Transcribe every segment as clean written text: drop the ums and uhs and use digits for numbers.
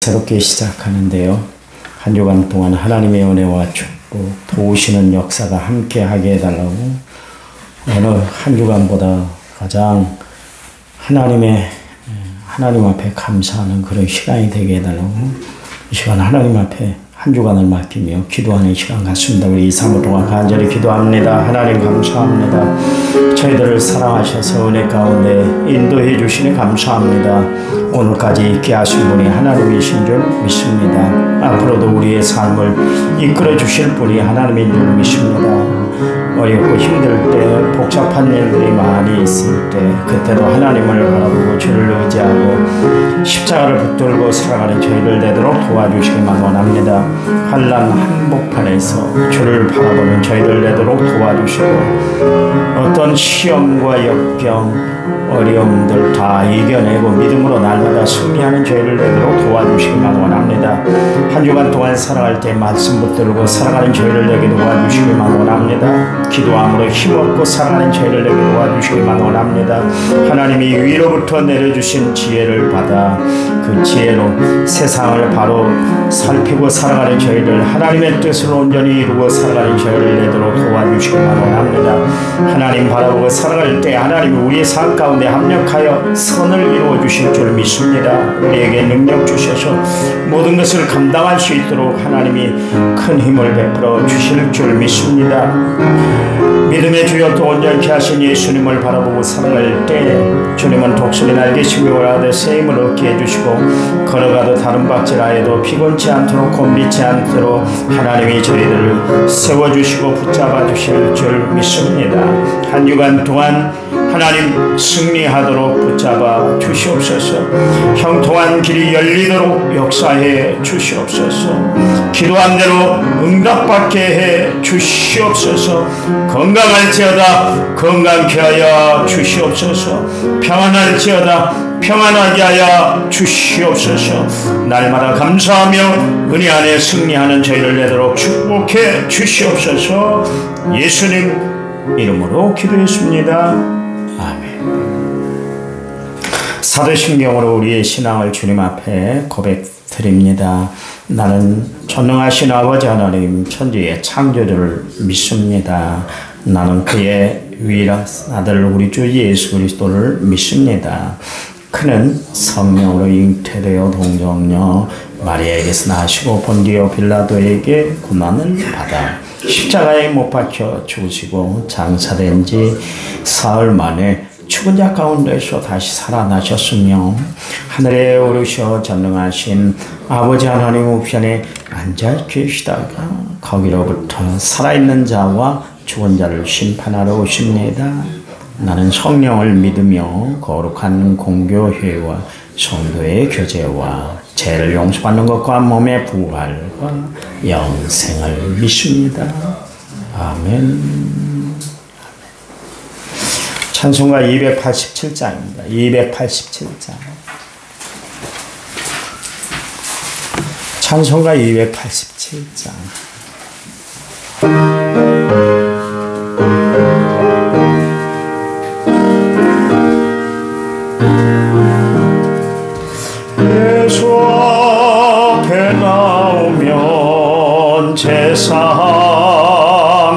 새롭게 시작하는데요. 한 주간 동안 하나님의 은혜와 축복, 도우시는 역사가 함께하게 해달라고 어느 한 주간보다 가장 하나님 앞에 감사하는 그런 시간이 되게 해달라고 이 시간 하나님 앞에 한 주간을 맡기며 기도하는 시간 같습니다. 우리 2, 3분 동안 간절히 기도합니다. 하나님 감사합니다. 저희들을 사랑하셔서 은혜 가운데 인도해 주시니 감사합니다. 오늘까지 있게 하신 분이 하나님이신 줄 믿습니다. 앞으로도 우리의 삶을 이끌어 주실 분이 하나님인 줄 믿습니다. 어렵고 힘들 때, 복잡한 일들이 많이 있을 때 그때도 하나님을 바라보고 주를 의지하고 십자가를 붙들고 살아가는 저희를 되도록 도와주시기만 원합니다. 환난 한복판에서 주를 바라보는 저희들 되도록 도와주시고 어떤 시험과 역경, 어려움들 다 이겨내고 믿음으로 날마다 승리하는 저희를 되도록 도와주시기만 원합니다. 한 주간 동안 살아갈 때 말씀 붙들고 살아가는 저희를 되게 도와주시기만 원합니다. 기도함으로 힘없고 살아가는 저희를 되게 도와주시기만 원합니다. 하나님이 위로부터 내려주신 지혜를 받아 그 지혜로 세상을 바로 살피고 살아가는 저희를 하나님의 뜻을 온전히 이루고 살아가는 저희를 되도록 도와주시기만 원합니다. 하나님 바라보고 살아갈 때 하나님이 우리의 삶 가운데 합력하여 선을 이루어 주실 줄 믿습니다. 우리에게 능력 주셔서 모든 것을 감당할 수 있도록 하나님이 큰 힘을 베풀어 주실 줄 믿습니다. 믿음의 주여 또 온전케 하신 예수님을 바라보고 살아갈 때 주님은 독수리 날개심이 올라가되 새힘을 얻게 해주시고 걸어가도 다른 박질하여도 피곤치 않도록 곤비치 않도록 하나님이 저희들을 세워주시고 붙잡아 주실 줄 믿습니다. 한 주간 동안 하나님 승리하도록 붙잡아 주시옵소서. 형통한 길이 열리도록 역사해 주시옵소서. 기도한 대로 응답받게 해 주시옵소서. 건강할지어다 건강케 하여 주시옵소서. 평안할지어다 평안하게 하여 주시옵소서. 날마다 감사하며 은혜 안에 승리하는 저희를 되도록 축복해 주시옵소서. 예수님 이름으로 기도했습니다. 사도신경으로 우리의 신앙을 주님 앞에 고백드립니다. 나는 전능하신 아버지 하나님 천지의 창조주를 믿습니다. 나는 그의 유일한 아들 우리 주 예수 그리스도를 믿습니다. 그는 성령으로 잉태되어 동정녀 마리아에게서 나시고 본디오 빌라도에게 고난을 받아 십자가에 못 박혀 죽으시고 장사된 지 사흘 만에 죽은 자 가운데서 다시 살아나셨으며 하늘에 오르셔 전능하신 아버지 하나님 우편에 앉아 계시다가 거기로부터 살아있는 자와 죽은 자를 심판하러 오십니다. 나는 성령을 믿으며 거룩한 공교회와 성도의 교제와 죄를 용서받는 것과 몸의 부활과 영생을 믿습니다. 아멘. 찬송가 287장입니다. 287장. 찬송가 287장. 예수 앞에 나오면 제사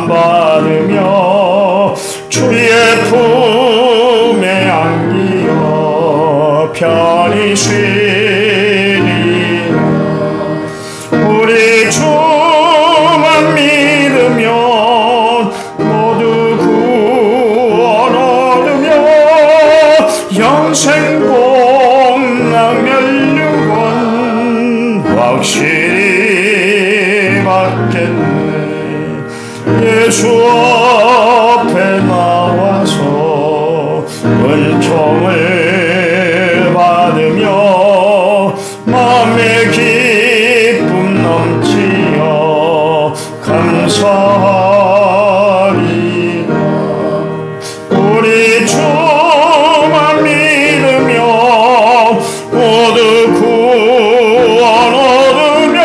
받으며 주의 품에 안기어 편히 쉬리. 우리 주만 믿으면 모두 구원 얻으며 영생 복락 멸류관 확실히 받겠네. 예수 앞에 나와서 은총을 받으며 마음의 기쁨 넘치어 감사하리라. 우리 주만 믿으며 모두 구원 얻으며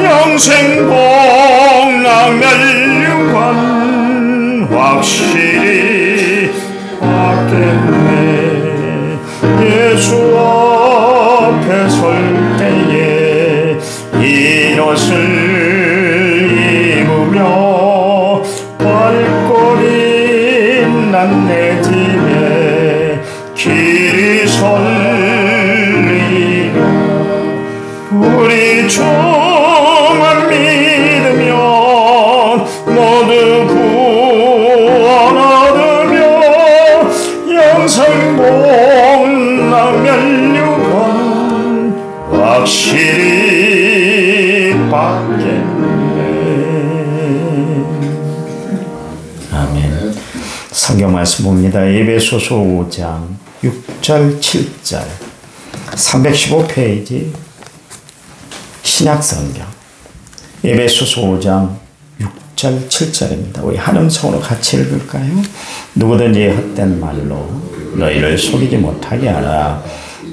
영생 복락 멸류관 확실히 받겠네. 예수 앞에 설 때 주만 믿으면 모두 구원 얻으며 영생 복락 면류관 확실히 받겠네. 아멘. 성경 말씀 봅니다. 에베소서 5장 6절 7절 315페이지 신약성경 에베소서 5장 6절 7절입니다. 우리 한 음성으로 같이 읽을까요? 누구든지 헛된 말로 너희를 속이지 못하게 하라.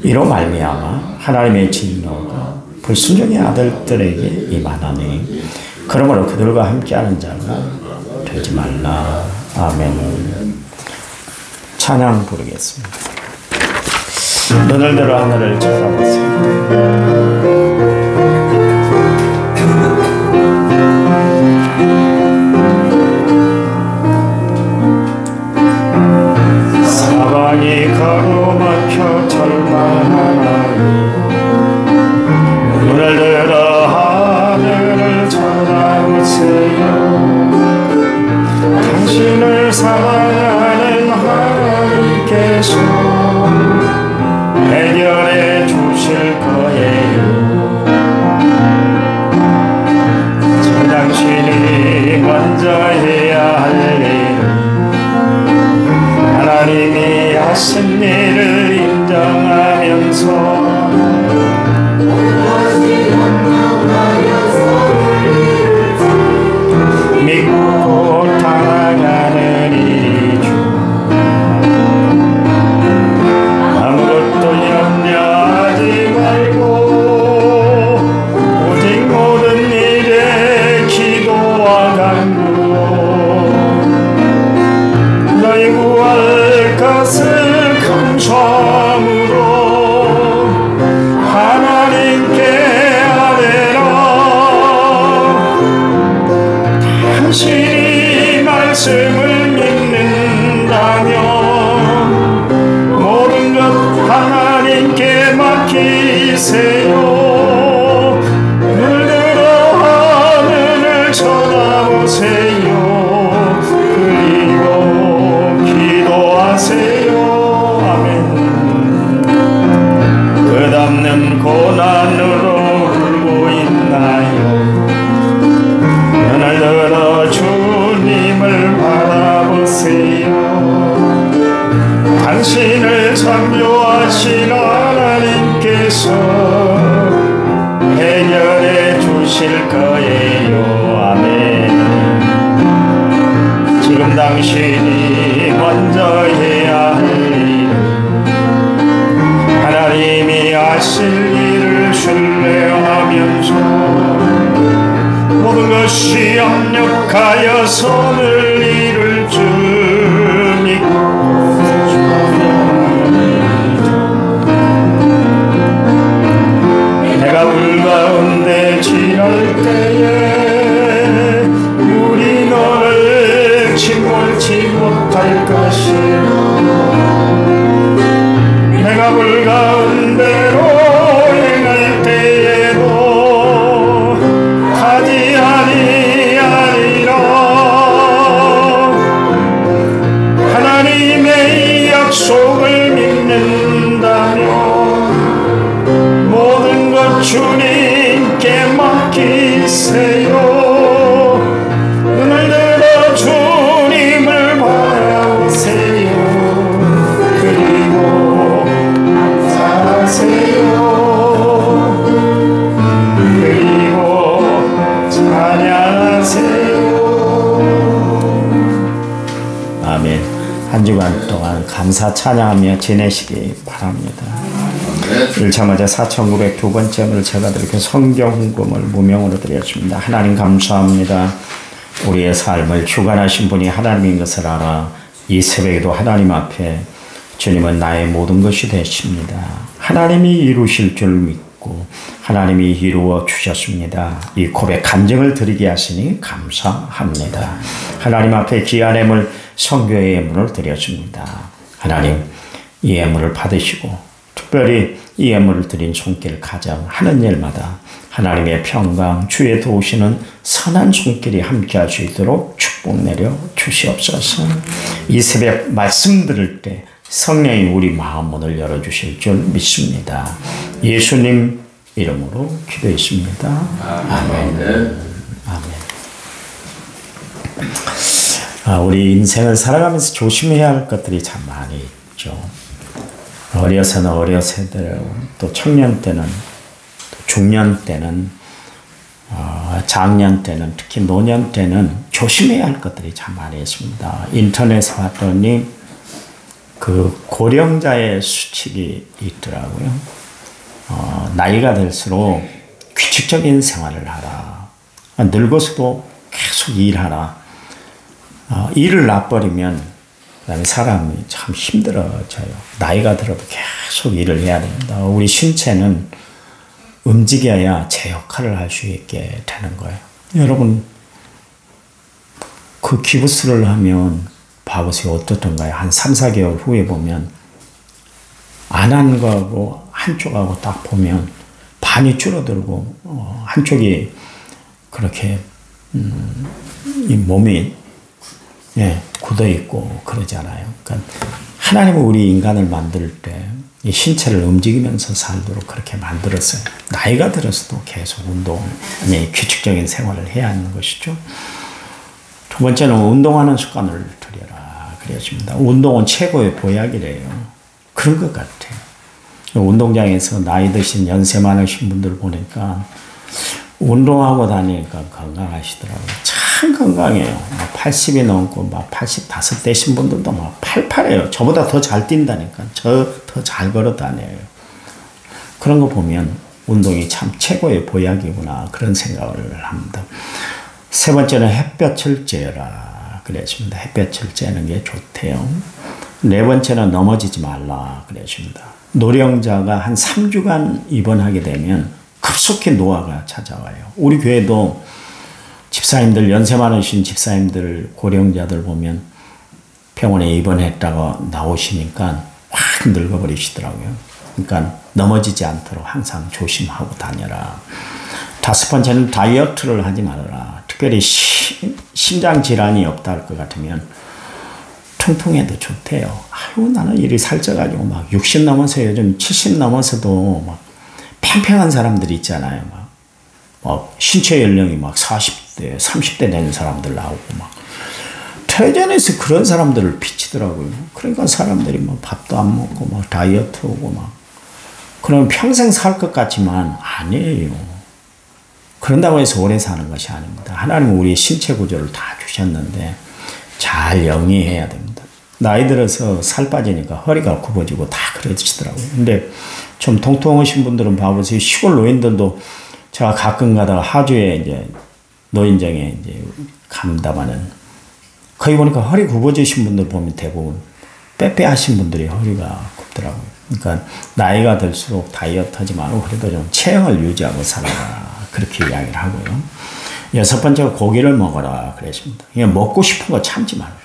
이로 말미암아 하나님의 진노가 불순종의 아들들에게 임하나니 그러므로 그들과 함께하는 자가 되지 말라. 아멘. 찬양 부르겠습니다. 눈을 들어 하늘을 쳐다보세요. 사방이 가로막혀 절망하나니 눈을 들어 하늘을 쳐다보세요. 당신을 사랑하는 하나님께서 해결해 주실 거예요. 저 당신이 먼저 해야 할 일은 하나님이 하신 일을 인정하면서 믿고 따라가는 일이죠. 아무것도 염려하지 말고 오직 모든 일에 기도와 간구로 너희 구할 것을 감사함으로 하나님께 아뢰라. 당신이 말씀을 믿는다면 모든 것 하나님께 맡기세요. 눈을 들어 하늘을 쳐다보세요. 그리고 기도하세요. 아멘. 끝없는 고난으로 울고 있나요? 눈을 들어 주님을 바라보세요. 당신을 창조하신 하나님께서 해결해 주실 거예요. 아멘. 지금 당신이 먼저 해야 할 일은 하나님이 하실 일을 신뢰하면서 모든 것이 협력하여 선을 이룰 줄 믿고 내가 물 가운데 지날 때에 물이 너를 침몰치 못할 것이요. 내가 물 가운데로 행할 때에도 가지 아니하리라. 하나님의 약속을 믿는다면 모든 것 주님께 맡기세요. 눈을 들어 주님을 바라보세요. 그리고 감사하세요. 그리고 찬양하세요. 아멘. 한 주간 동안 감사 찬양하며 지내시기 바랍니다. 1차 맞아 4,902번째 오늘 제가 드리고 성경 헌금을 무명으로 드렸습니다. 하나님 감사합니다. 우리의 삶을 주관하신 분이 하나님인 것을 알아 이 새벽에도 하나님 앞에 주님은 나의 모든 것이 되십니다. 하나님이 이루실 줄 믿고 하나님이 이루어 주셨습니다. 이 고백 간증을 드리게 하시니 감사합니다. 하나님 앞에 귀한 예물 성교의 예물을 드렸습니다. 하나님 이 예물을 받으시고 특별히 이 예물을 드린 손길 가정 하는 일마다 하나님의 평강 주의 도우시는 선한 손길이 함께할 수 있도록 축복 내려 주시옵소서. 이 새벽 말씀 들을 때 성령이 우리 마음 문을 열어주실 줄 믿습니다. 예수님 이름으로 기도했습니다. 아멘. 아멘. 우리 인생을 살아가면서 조심해야 할 것들이 참 많이 있죠. 어려서는 어려서대로, 또 청년 때는, 또 중년 때는, 장년 때는, 특히 노년 때는 조심해야 할 것들이 참 많이 있습니다. 인터넷에 봤더니 그 고령자의 수칙이 있더라고요. 나이가 들수록 규칙적인 생활을 하라. 늙어서도 계속 일하라. 일을 놔버리면 그다음에 사람이 참 힘들어져요. 나이가 들어도 계속 일을 해야 됩니다. 우리 신체는 움직여야 제 역할을 할 수 있게 되는 거예요. 여러분, 그 기부스를 하면 봐보세요. 어떻던가요? 한 3, 4개월 후에 보면 안 한 거하고 한쪽하고 딱 보면 반이 줄어들고 한쪽이 그렇게 이 몸이 굳어 있고 그러잖아요. 그러니까 하나님은 우리 인간을 만들 때 이 신체를 움직이면서 살도록 그렇게 만들었어요. 나이가 들어서도 계속 운동, 규칙적인 생활을 해야 하는 것이죠. 두 번째는 운동하는 습관을 들여라 그랬습니다. 운동은 최고의 보약이래요. 그런 것 같아요. 운동장에서 나이 드신 연세 많으신 분들 보니까 운동하고 다니니까 건강하시더라고요. 참 건강해요. 80이 넘고 막 85 되신 분들도 막 팔팔해요. 저보다 더 잘 뛴다니까. 저 더 잘 걸어 다녀요. 그런 거 보면 운동이 참 최고의 보약이구나 그런 생각을 합니다. 세 번째는 햇볕을 쬐라 그랬습니다. 햇볕을 쬐는 게 좋대요. 네 번째는 넘어지지 말라 그랬습니다. 노령자가 한 3주간 입원하게 되면 급속히 노화가 찾아와요. 우리 교회도 집사님들, 연세 많으신 집사님들, 고령자들 보면 병원에 입원했다가 나오시니까 확 늙어버리시더라고요. 그러니까 넘어지지 않도록 항상 조심하고 다녀라. 다섯 번째는 다이어트를 하지 말아라. 특별히 심장 질환이 없다 할 것 같으면 통풍에도 좋대요. 아유, 나는 이리 살쪄가지고 막 60 넘어서 요즘 70 넘어서도 막 팽팽한 사람들이 있잖아요. 막 신체 연령이 막 40대, 30대 되는 사람들 나오고 막 텔레비전에서 그런 사람들을 비치더라고요. 그러니까 사람들이 막 밥도 안 먹고 막 다이어트 하고 막 그러면 평생 살 것 같지만 아니에요. 그런다고 해서 오래 사는 것이 아닙니다. 하나님은 우리의 신체 구조를 다 주셨는데 잘 영위해야 됩니다. 나이 들어서 살 빠지니까 허리가 굽어지고 다 그러시더라고요. 근데 좀 통통하신 분들은 봐보세요. 시골 노인들도 제가 가끔 가다가 하주에 이제 노인정에 이제 감담하는 거기 보니까 허리 굽어지신 분들 보면 대부분 빼빼하신 분들이 허리가 굽더라고요. 그러니까 나이가 들수록 다이어트 하지 말고 그래도 좀 체형을 유지하고 살아라. 그렇게 이야기를 하고요. 여섯 번째가 고기를 먹어라 그랬습니다. 그냥 먹고 싶은 거 참지 말아요.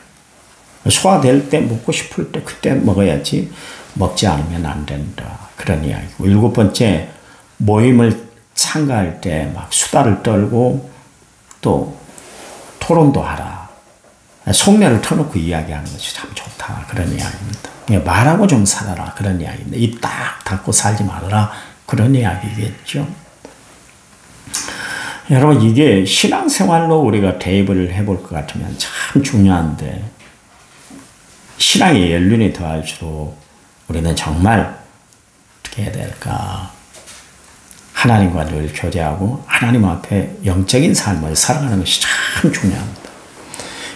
소화될 때 먹고 싶을 때 그때 먹어야지 먹지 않으면 안 된다. 그런 이야기고. 일곱 번째 모임을 참가할 때 막 수다를 떨고 또 토론도 하라. 속내를 터놓고 이야기하는 것이 참 좋다. 그런 이야기입니다. 말하고 좀 살아라. 그런 이야기입니다. 입 딱 닫고 살지 말아라. 그런 이야기겠죠. 여러분, 이게 신앙생활로 우리가 대입을 해볼 것 같으면 참 중요한데 신앙의 연륜이 더할수록 우리는 정말 어떻게 해야 될까? 하나님과 늘 교제하고 하나님 앞에 영적인 삶을 살아가는 것이 참 중요합니다.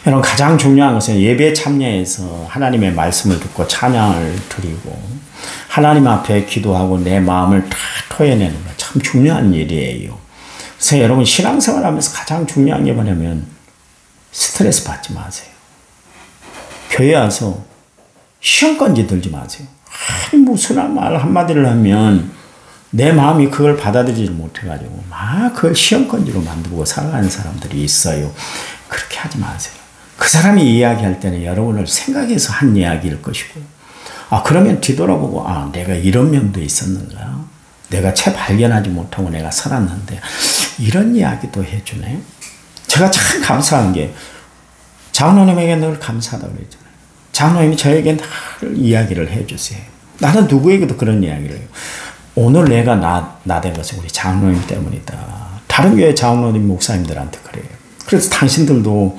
여러분, 가장 중요한 것은 예배에 참여해서 하나님의 말씀을 듣고 찬양을 드리고 하나님 앞에 기도하고 내 마음을 다 토해내는 것 참 중요한 일이에요. 그래서 여러분, 신앙생활 하면서 가장 중요한 게 뭐냐면 스트레스 받지 마세요. 교회 와서 시험건지 들지 마세요. 아니, 무슨 말 한마디를 하면 내 마음이 그걸 받아들이지 못해가지고 막 그걸 시험건지로 만들고 살아가는 사람들이 있어요. 그렇게 하지 마세요. 그 사람이 이야기할 때는 여러분을 생각해서 한 이야기일 것이고, 그러면 뒤돌아보고 내가 이런 면도 있었는가? 내가 채 발견하지 못하고 내가 살았는데 이런 이야기도 해주네. 제가 참 감사한 게 장로님에게 늘 감사하다고 그랬잖아요. 장로님이 저에게 늘 이야기를 해주세요. 나는 누구에게도 그런 이야기를 해요. 오늘 내가 나 된 것은 우리 장로님 때문이다. 다른 교회 장로님 목사님들한테 그래요. 그래서 당신들도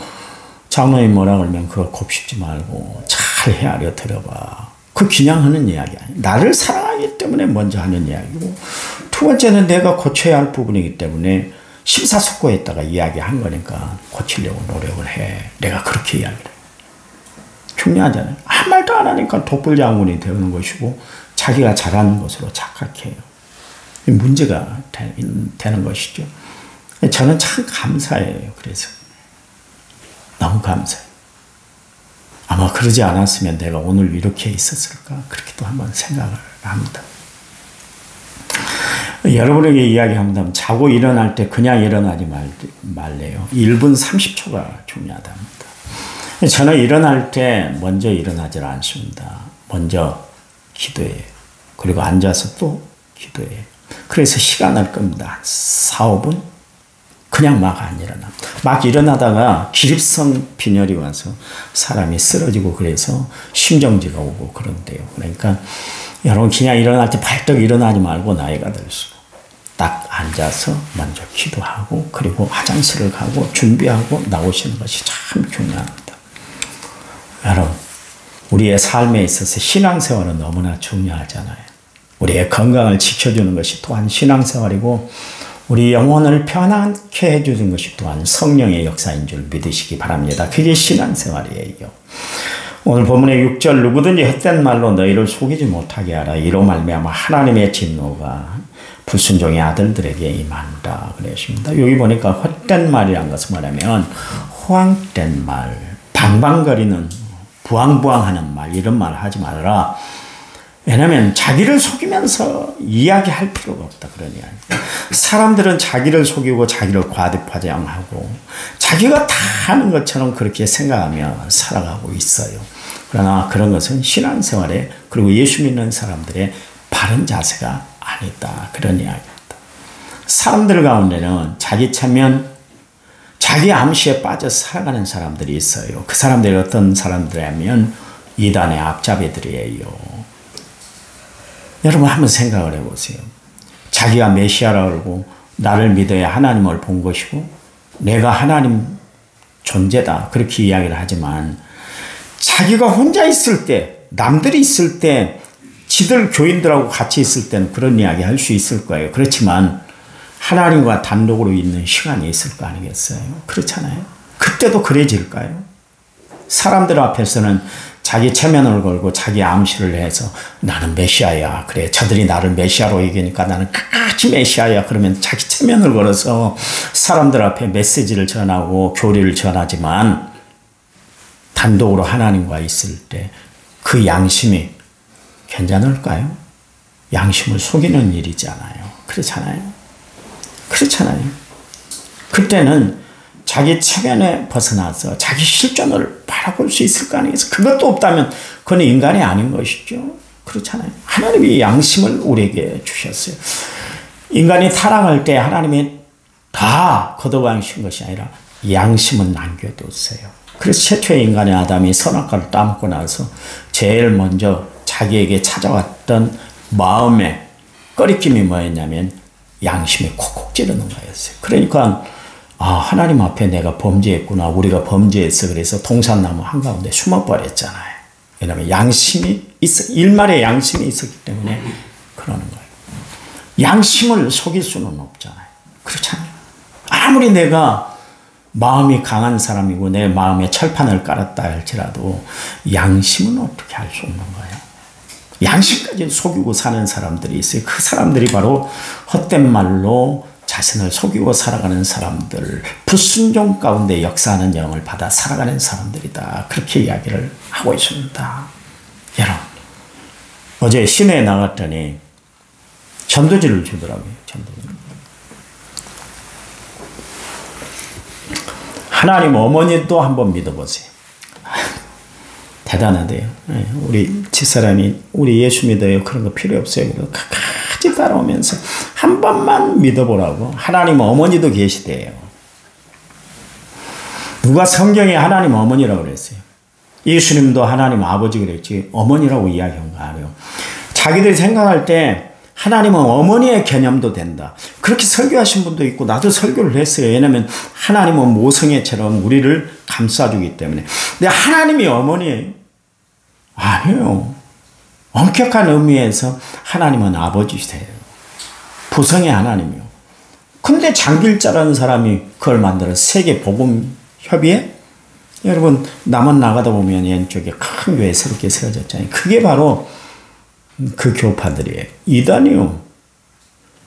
장로님 뭐라 그러면 그거 곱씹지 말고 잘 헤아려 들어봐. 그 그냥 하는 이야기 아니에요. 나를 사랑하기 때문에 먼저 하는 이야기고, 두 번째는 내가 고쳐야 할 부분이기 때문에 심사숙고했다가 이야기한 거니까 고치려고 노력을 해. 내가 그렇게 이야기를 해요. 중요하잖아요. 아무 말도 안 하니까 독불장군이 되는 것이고 자기가 잘하는 것으로 착각해요. 문제가 되는 것이죠. 저는 참 감사해요. 그래서 너무 감사해요. 아마 그러지 않았으면 내가 오늘 이렇게 있었을까? 그렇게도 한번 생각을 합니다. 여러분에게 이야기합니다. 자고 일어날 때 그냥 일어나지 말래요. 1분 30초가 중요하답니다. 저는 일어날 때 먼저 일어나질 않습니다. 먼저 기도해요. 그리고 앉아서 또 기도해요. 그래서 시간을 끕니다. 4, 5분? 그냥 막 안 일어나. 막 일어나다가 기립성 빈혈이 와서 사람이 쓰러지고 그래서 심정지가 오고 그런데요. 그러니까 여러분 그냥 일어날 때 발떡 일어나지 말고 나이가 들수록 딱 앉아서 먼저 기도하고 그리고 화장실을 가고 준비하고 나오시는 것이 참 중요합니다. 여러분, 우리의 삶에 있어서 신앙생활은 너무나 중요하잖아요. 우리의 건강을 지켜주는 것이 또한 신앙생활이고 우리 영혼을 편안케 해주는 것이 또한 성령의 역사인 줄 믿으시기 바랍니다. 그게 신앙생활이에요. 오늘 본문의 6절 누구든지 헛된 말로 너희를 속이지 못하게 하라. 이로 말미암아 하나님의 진노가 불순종의 아들들에게 임한다 그랬습니다. 여기 보니까 헛된 말이란 것은 뭐냐면 호황된 말, 방방거리는 부황부황하는 말, 이런 말 하지 말아라. 왜냐하면 자기를 속이면서 이야기할 필요가 없다 그런 이야기. 사람들은 자기를 속이고 자기를 과대파장하고 자기가 다 하는 것처럼 그렇게 생각하며 살아가고 있어요. 그러나 그런 것은 신앙생활에 그리고 예수 믿는 사람들의 바른 자세가 아니다 그런 이야기입니다. 사람들 가운데는 자기 체면, 자기 암시에 빠져 살아가는 사람들이 있어요. 그 사람들이 어떤 사람들이냐면 이단의 앞잡이들이에요. 여러분 한번 생각을 해보세요. 자기가 메시아라고 그러고 나를 믿어야 하나님을 본 것이고 내가 하나님 존재다 그렇게 이야기를 하지만 자기가 혼자 있을 때, 남들이 있을 때, 지들 교인들하고 같이 있을 때는 그런 이야기 할 수 있을 거예요. 그렇지만 하나님과 단독으로 있는 시간이 있을 거 아니겠어요? 그렇잖아요. 그때도 그래질까요? 사람들 앞에서는 자기 체면을 걸고 자기 암시를 해서 나는 메시아야. 그래, 저들이 나를 메시아로 여기니까 나는 끝까지 메시아야. 그러면 자기 체면을 걸어서 사람들 앞에 메시지를 전하고 교리를 전하지만 단독으로 하나님과 있을 때 그 양심이 괜찮을까요? 양심을 속이는 일이잖아요. 그렇잖아요. 그렇잖아요. 그때는 자기 체면에 벗어나서 자기 실존을 바라볼 수 있을 거 아니겠어요? 그것도 없다면 그건 인간이 아닌 것이죠. 그렇잖아요. 하나님이 양심을 우리에게 주셨어요. 인간이 타락할 때 하나님이 다 걷어가신 것이 아니라 양심은 남겨뒀어요. 그래서 최초의 인간의 아담이 선악과를 따먹고 나서 제일 먼저 자기에게 찾아왔던 마음의 꺼리낌이 뭐였냐면 양심이 콕콕 찌르는 거였어요. 그러니까 하나님 앞에 내가 범죄했구나. 우리가 범죄했어. 그래서 동산나무 한가운데 숨어버렸잖아요. 왜냐하면 양심이 일말의 양심이 있었기 때문에 그러는 거예요. 양심을 속일 수는 없잖아요. 그렇잖아요. 아무리 내가 마음이 강한 사람이고 내 마음에 철판을 깔았다 할지라도 양심은 어떻게 할 수 없는 거예요. 양심까지 속이고 사는 사람들이 있어요. 그 사람들이 바로 헛된 말로 자신을 속이고 살아가는 사람들, 불순종 가운데 역사하는 영을 받아 살아가는 사람들이다. 그렇게 이야기를 하고 있습니다. 여러분, 어제 시내에 나갔더니 전도지를 주더라고요. 전도지. 하나님 어머니도 한번 믿어보세요. 대단하대요. 우리 집사람이 우리 예수 믿어요. 그런 거 필요 없어요. 끝까지 따라오면서 한 번만 믿어보라고. 하나님 어머니도 계시대요. 누가 성경에 하나님 어머니라고 그랬어요? 예수님도 하나님 아버지 그랬지 어머니라고 이야기한 거 아니에요. 자기들이 생각할 때 하나님은 어머니의 개념도 된다. 그렇게 설교하신 분도 있고 나도 설교를 했어요. 왜냐하면 하나님은 모성애처럼 우리를 감싸주기 때문에. 근데 하나님이 어머니예요? 아니에요. 엄격한 의미에서 하나님은 아버지세요. 부성의 하나님이요. 근데 장길자라는 사람이 그걸 만들어 세계 복음 협의회? 여러분 남원 나가다 보면 왼쪽에 큰 교회 새롭게 세워졌잖아요. 그게 바로 그 교파들이에요. 이단이요.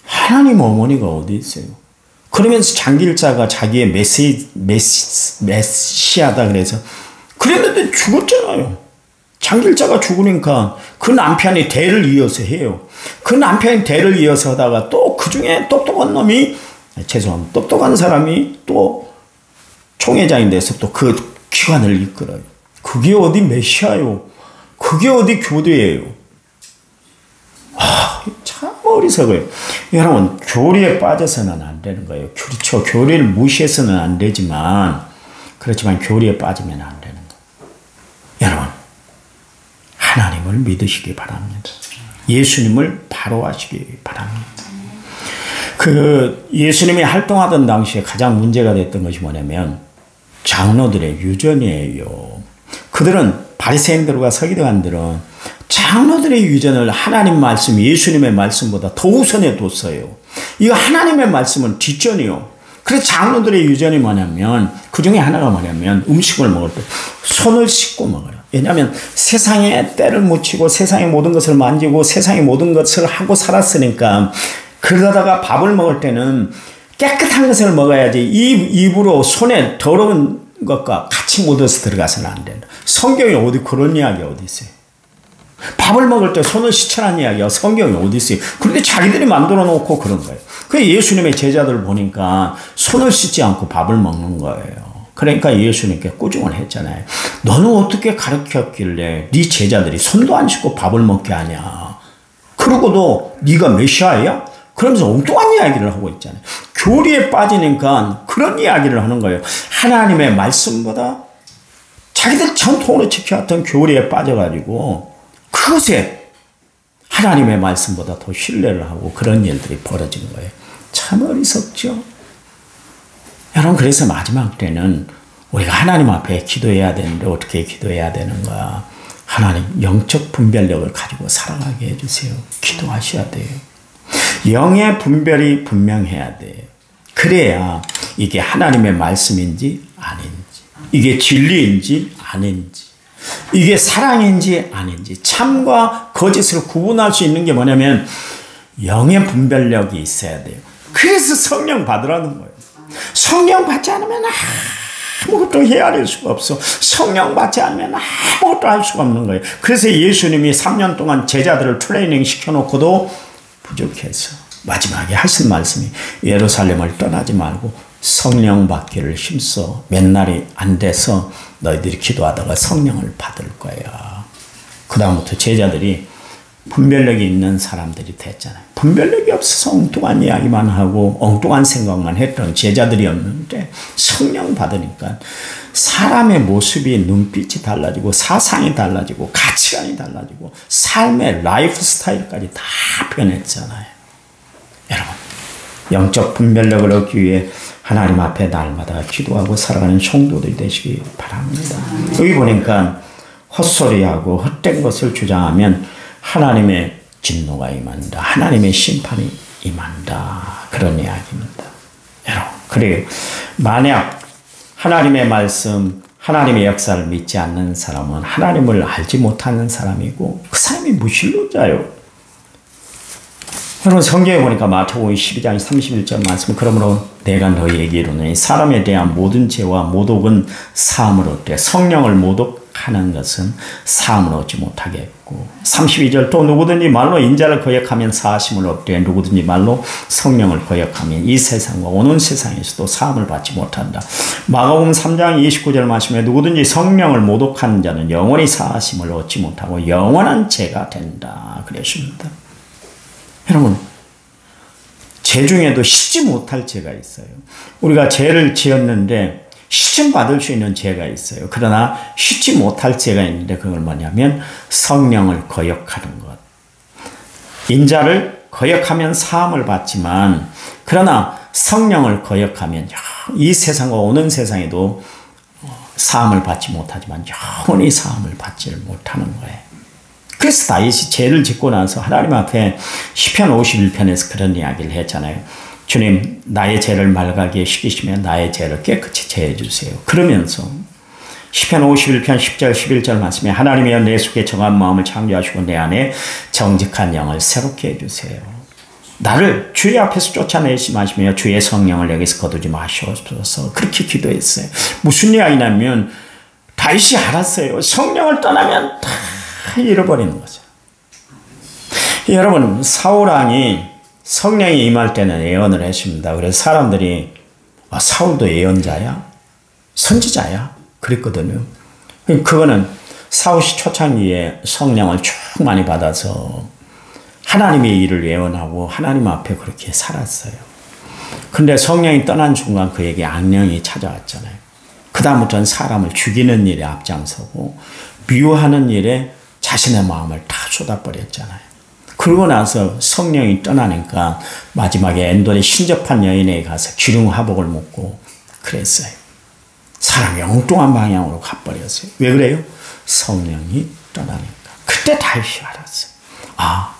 하나님 어머니가 어디 있어요? 그러면서 장길자가 자기의 메시아다 그래서 그랬는데 죽었잖아요. 장길자가 죽으니까 그 남편이 대를 이어서 해요. 그 남편이 대를 이어서 하다가 또 그 중에 똑똑한 놈이 죄송합니다. 똑똑한 사람이 또 총회장이 돼서 또 그 기관을 이끌어요. 그게 어디 메시아요? 그게 어디 교대예요? 참 어리석어요. 여러분 교리에 빠져서는 안 되는 거예요. 그렇죠. 교리를 무시해서는 안 되지만 그렇지만 교리에 빠지면 안 되는 거예요. 여러분 하나님을 믿으시기 바랍니다. 예수님을 바로 하시기 바랍니다. 그 예수님이 활동하던 당시에 가장 문제가 됐던 것이 뭐냐면 장로들의 유전이에요. 그들은 바리새인들과 서기관들은 장로들의 유전을 하나님 말씀, 예수님의 말씀보다 더 우선해 뒀어요. 이거 하나님의 말씀은 뒷전이요. 그래서 장로들의 유전이 뭐냐면 그 중에 하나가 뭐냐면 음식을 먹을 때 손을 씻고 먹어요. 왜냐하면 세상에 때를 묻히고 세상의 모든 것을 만지고 세상의 모든 것을 하고 살았으니까 그러다가 밥을 먹을 때는 깨끗한 것을 먹어야지 입으로 손에 더러운 것과 같이 묻어서 들어가서는 안 된다. 성경에 어디 그런 이야기 어디 있어요? 밥을 먹을 때 손을 씻으라는 이야기가 성경에 어디 있어요? 그런데 자기들이 만들어 놓고 그런 거예요. 그 예수님의 제자들 보니까 손을 씻지 않고 밥을 먹는 거예요. 그러니까 예수님께 꾸중을 했잖아요. 너는 어떻게 가르쳤길래 네 제자들이 손도 안 씻고 밥을 먹게 하냐. 그러고도 네가 메시아야? 그러면서 엉뚱한 이야기를 하고 있잖아요. 교리에 빠지니까 그런 이야기를 하는 거예요. 하나님의 말씀보다 자기들 전통으로 지켜왔던 교리에 빠져가지고 그것에 하나님의 말씀보다 더 신뢰를 하고 그런 일들이 벌어진 거예요. 참 어리석죠. 여러분 그래서 마지막 때는 우리가 하나님 앞에 기도해야 되는데 어떻게 기도해야 되는가. 하나님 영적 분별력을 가지고 살아가게 해주세요. 기도하셔야 돼요. 영의 분별이 분명해야 돼요. 그래야 이게 하나님의 말씀인지 아닌지, 이게 진리인지 아닌지, 이게 사랑인지 아닌지, 참과 거짓을 구분할 수 있는 게 뭐냐면 영의 분별력이 있어야 돼요. 그래서 성령 받으라는 거예요. 성령 받지 않으면 아무것도 헤아릴 수가 없어. 성령 받지 않으면 아무것도 할 수가 없는 거예요. 그래서 예수님이 3년 동안 제자들을 트레이닝 시켜놓고도 부족해서 마지막에 하신 말씀이 예루살렘을 떠나지 말고 성령 받기를 힘써. 맨날이 안 돼서 너희들이 기도하다가 성령을 받을 거야. 그 다음부터 제자들이 분별력이 있는 사람들이 됐잖아요. 분별력이 없어서 엉뚱한 이야기만 하고 엉뚱한 생각만 했던 제자들이었는데 성령 받으니까 사람의 모습이 눈빛이 달라지고 사상이 달라지고 가치관이 달라지고 삶의 라이프 스타일까지 다 변했잖아요. 여러분 영적 분별력을 얻기 위해 하나님 앞에 날마다 기도하고 살아가는 성도들이 되시기 바랍니다. 여기 보니까 헛소리하고 헛된 것을 주장하면 하나님의 진노가 임한다. 하나님의 심판이 임한다. 그런 이야기입니다. 여러분, 그래요. 만약 하나님의 말씀, 하나님의 역사를 믿지 않는 사람은 하나님을 알지 못하는 사람이고 그 사람이 무신론자예요. 여러분 성경에 보니까 마태복음 12장 31절 말씀, 그러므로 내가 너희에게 이르노니 사람에 대한 모든 죄와 모독은 사함을 얻되 성령을 모독 거역하는 것은 사함을 얻지 못하겠고 32절 또 누구든지 말로 인자를 거역하면 사하심을 얻되 누구든지 말로 성령을 거역하면 이 세상과 오는 세상에서도 사함을 받지 못한다. 마가복음 3장 29절 말씀에 누구든지 성령을 모독하는 자는 영원히 사하심을 얻지 못하고 영원한 죄가 된다 그랬습니다. 여러분, 죄 중에도 씻지 못할 죄가 있어요. 우리가 죄를 지었는데 씻음 받을 수 있는 죄가 있어요. 그러나 씻지 못할 죄가 있는데 그걸 뭐냐면 성령을 거역하는 것. 인자를 거역하면 사함을 받지만 그러나 성령을 거역하면 이 세상과 오는 세상에도 사함을 받지 못하지만 영원히 사함을 받지를 못하는 거예요. 그래서 다윗이 죄를 짓고 나서 하나님 앞에 시편 51편에서 그런 이야기를 했잖아요. 주님, 나의 죄를 맑게 씻기시며 나의 죄를 깨끗이 제해 주세요. 그러면서 시편 51편 10절 11절 말씀에 하나님이여 내 속에 정한 마음을 창조하시고 내 안에 정직한 영을 새롭게 해주세요. 나를 주의 앞에서 쫓아내지 마시며 주의 성령을 내게서 거두지 마시옵소서. 그렇게 기도했어요. 무슨 이야기냐면 다윗이 알았어요. 성령을 떠나면 다 잃어버리는 거죠. 여러분, 사울왕이 성령이 임할 때는 예언을 했습니다. 그래서 사람들이 사울도 예언자야? 선지자야? 그랬거든요. 그거는 사울시 초창기에 성령을 쭉 많이 받아서 하나님의 일을 예언하고 하나님 앞에 그렇게 살았어요. 근데 성령이 떠난 순간 그에게 악령이 찾아왔잖아요. 그 다음부터는 사람을 죽이는 일에 앞장서고 미워하는 일에 자신의 마음을 다 쏟아버렸잖아요. 그러고 나서 성령이 떠나니까 마지막에 엔돌의 신접한 여인에게 가서 기름화복을 묻고 그랬어요. 사람이 엉뚱한 방향으로 가버렸어요. 왜 그래요? 성령이 떠나니까. 그때 다윗이 알았어요. 아,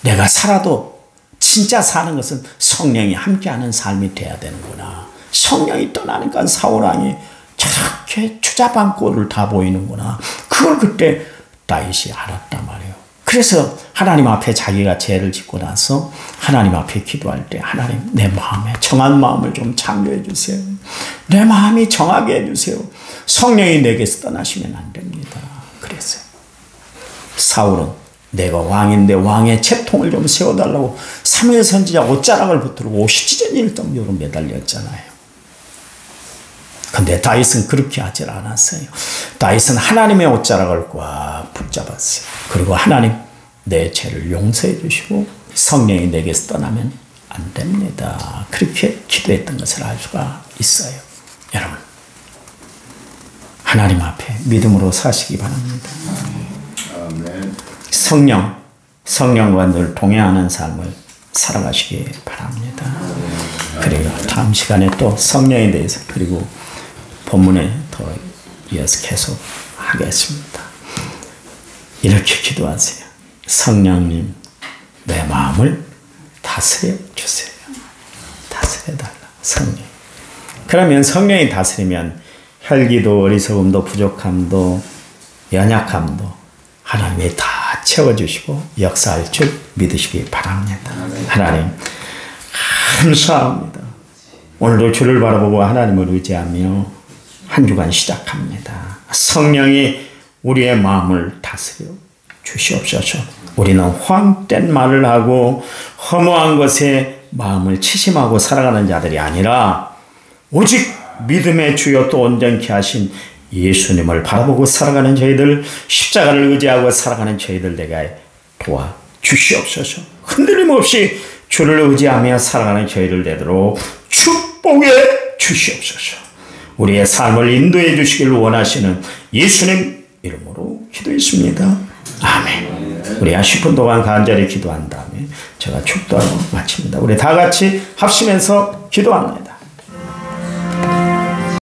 내가 살아도 진짜 사는 것은 성령이 함께하는 삶이 돼야 되는구나. 성령이 떠나니까 사울왕이 저렇게 추잡한 꼴을 다 보이는구나. 그걸 그때 다윗이 알았단 말이에요. 그래서 하나님 앞에 자기가 죄를 짓고 나서 하나님 앞에 기도할 때 하나님 내 마음에 정한 마음을 좀 창조해 주세요. 내 마음이 정하게 해주세요. 성령이 내게서 떠나시면 안 됩니다. 그랬어요. 사울은 내가 왕인데 왕의 채통을 좀 세워달라고 사무엘 선지자 옷자락을 붙들고 50지전일 정도로 매달렸잖아요. 근데 다윗은 그렇게 하질 않았어요. 다윗은 하나님의 옷자락을 꽉 붙잡았어요. 그리고 하나님 내 죄를 용서해 주시고 성령이 내게서 떠나면 안 됩니다. 그렇게 기도했던 것을 알 수가 있어요. 여러분, 하나님 앞에 믿음으로 사시기 바랍니다. 성령과 늘 동행하는 삶을 살아가시기 바랍니다. 그리고 다음 시간에 또 성령에 대해서 그리고 본문에 더 이어서 계속 하겠습니다. 이렇게 기도하세요. 성령님, 내 마음을 다스려 주세요. 다스려달라. 성령. 그러면 성령이 다스리면 혈기도 어리석음도 부족함도 연약함도 하나님이 다 채워주시고 역사할 줄 믿으시기 바랍니다. 하나님 감사합니다. 오늘도 주를 바라보고 하나님을 의지하며 한 주간 시작합니다. 성령이 우리의 마음을 다스려 주시옵소서. 우리는 헛된 말을 하고 허무한 것에 마음을 치심하고 살아가는 자들이 아니라 오직 믿음의 주요 또 온전케 하신 예수님을 바라보고 살아가는 저희들, 십자가를 의지하고 살아가는 저희들 되게 도와주시옵소서. 흔들림 없이 주를 의지하며 살아가는 저희들 되도록 축복해 주시옵소서. 우리의 삶을 인도해 주시길 원하시는 예수님 이름으로 기도했습니다. 아멘. 우리 10분 동안 간절히 기도한 다음에 제가 축도하고 마칩니다. 우리 다 같이 합심해서 기도합니다.